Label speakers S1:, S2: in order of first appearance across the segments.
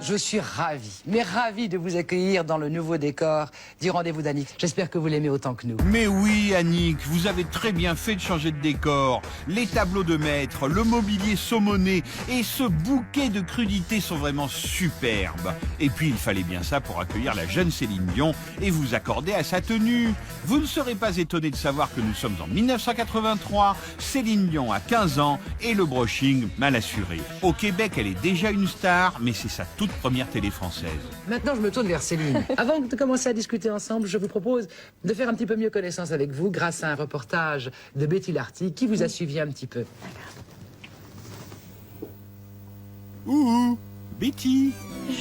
S1: Je suis ravi, mais ravi de vous accueillir dans le nouveau décor du rendez-vous d'Annick. J'espère que vous l'aimez autant que nous.
S2: Mais oui, Annick, vous avez très bien fait de changer de décor. Les tableaux de maître, le mobilier saumonné et ce bouquet de crudités sont vraiment superbes. Et puis, il fallait bien ça pour accueillir la jeune Céline Dion et vous accorder à sa tenue. Vous ne serez pas étonné de savoir que nous sommes en 1983, Céline Dion a 15 ans et le brushing mal assuré. Au Québec, elle est déjà une star, mais c'est sa toute première télé française.
S1: Maintenant, je me tourne vers Céline. Avant de commencer à discuter ensemble, je vous propose de faire un petit peu mieux connaissance avec vous grâce à un reportage de Betty Larty qui vous a suivi un petit peu.
S2: Ouh, Betty.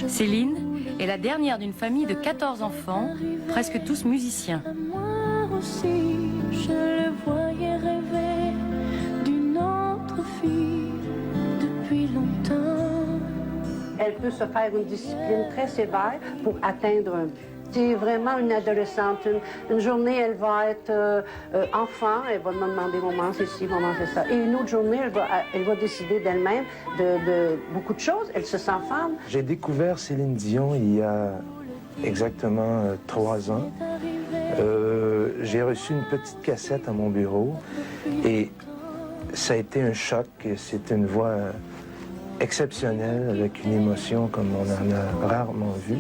S3: Céline est la dernière d'une famille de 14 enfants, presque tous musiciens.
S4: Moi aussi, je le voyais rêver d'une autre fille depuis longtemps.
S5: Elle peut se faire une discipline très sévère pour atteindre. C'est vraiment une adolescente. Une journée, elle va être enfant, elle va me demander maman c'est ci, maman c'est ça. Et une autre journée, elle va décider d'elle-même de beaucoup de choses. Elle se sent femme.
S6: J'ai découvert Céline Dion il y a exactement 3 ans. J'ai reçu une petite cassette à mon bureau et ça a été un choc. C'est une voix exceptionnelle avec une émotion comme on en a rarement vu.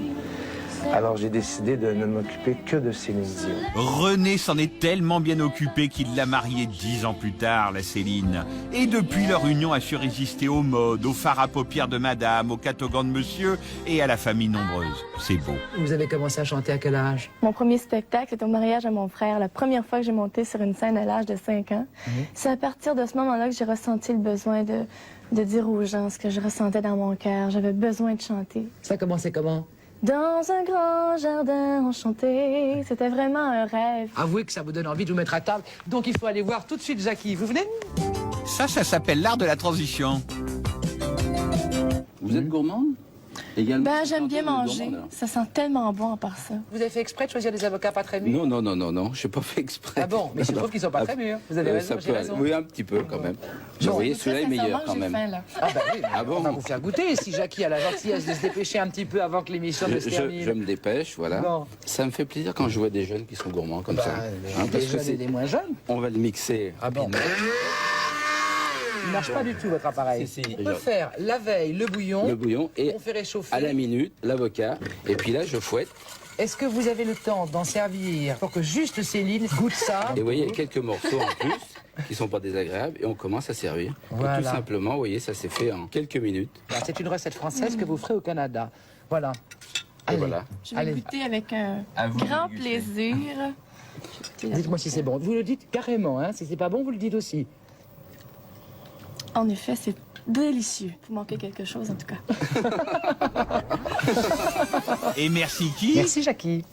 S6: Alors j'ai décidé de ne m'occuper que de Céline Dion.
S2: René s'en est tellement bien occupé qu'il l'a mariée 10 ans plus tard, la Céline. Et depuis, leur union a su résister aux modes, aux fards à paupières de madame, aux catogans de monsieur et à la famille nombreuse. C'est beau.
S1: Vous avez commencé à chanter à quel âge?
S7: Mon premier spectacle, c'était au mariage à mon frère. La première fois que j'ai monté sur une scène à l'âge de 5 ans. C'est à partir de ce moment-là que j'ai ressenti le besoin de dire aux gens ce que je ressentais dans mon cœur. J'avais besoin de chanter.
S1: Ça a commencé comment?
S7: Dans un grand jardin enchanté. C'était vraiment un rêve.
S1: Avouez que ça vous donne envie de vous mettre à table. Donc il faut aller voir tout de suite Jackie. Vous venez?
S2: Ça s'appelle l'art de la transition.
S8: Vous êtes gourmande également?
S7: Ben, j'aime bien manger. Ça sent tellement bon à part ça.
S1: Vous avez fait exprès de choisir des avocats pas très mûrs?
S8: Non, je n'ai pas fait exprès.
S1: Ah bon? Mais je trouve qu'ils sont pas très mûrs. Vous avez raison,
S8: Ça
S1: j'ai
S8: peut
S1: raison.
S8: Oui, un petit peu quand même.
S1: Bon.
S8: Vous voyez, celui-là est meilleur quand
S7: J'ai
S8: même.
S7: faim, là.
S1: Ah bah oui,
S8: Ah bon?
S1: on va vous faire goûter si Jackie a la gentillesse de se dépêcher un petit peu avant que l'émission ne se termine.
S8: Je me dépêche, voilà.
S1: Bon.
S8: Ça me fait plaisir quand je vois des jeunes qui sont gourmands comme ça.
S1: Les
S8: Parce que
S1: jeunes et les moins jeunes.
S8: on va le mixer.
S1: Ah bon? Il marche pas du tout votre appareil.
S8: Si.
S1: On peut faire la veille le bouillon
S8: et
S1: on fait réchauffer.
S8: à la minute, l'avocat. Et puis là, je fouette.
S1: Est-ce que vous avez le temps d'en servir pour que juste Céline goûte ça?
S8: Et vous voyez, il y a quelques morceaux en plus qui sont pas désagréables. Et on commence à servir.
S1: Voilà.
S8: Et tout simplement, vous voyez, ça s'est fait en quelques minutes.
S1: C'est une recette française que vous ferez au Canada. Voilà.
S8: Et
S1: Allez.
S8: voilà.
S7: Je vais goûter avec un
S8: vous
S7: grand
S8: de déguster.
S7: plaisir.
S1: Dites-moi si c'est bon. Vous le dites carrément, hein. Si c'est pas bon, vous le dites aussi.
S7: En effet, c'est délicieux. Vous manquez quelque chose, en tout cas.
S2: Et merci qui?
S1: Merci Jackie.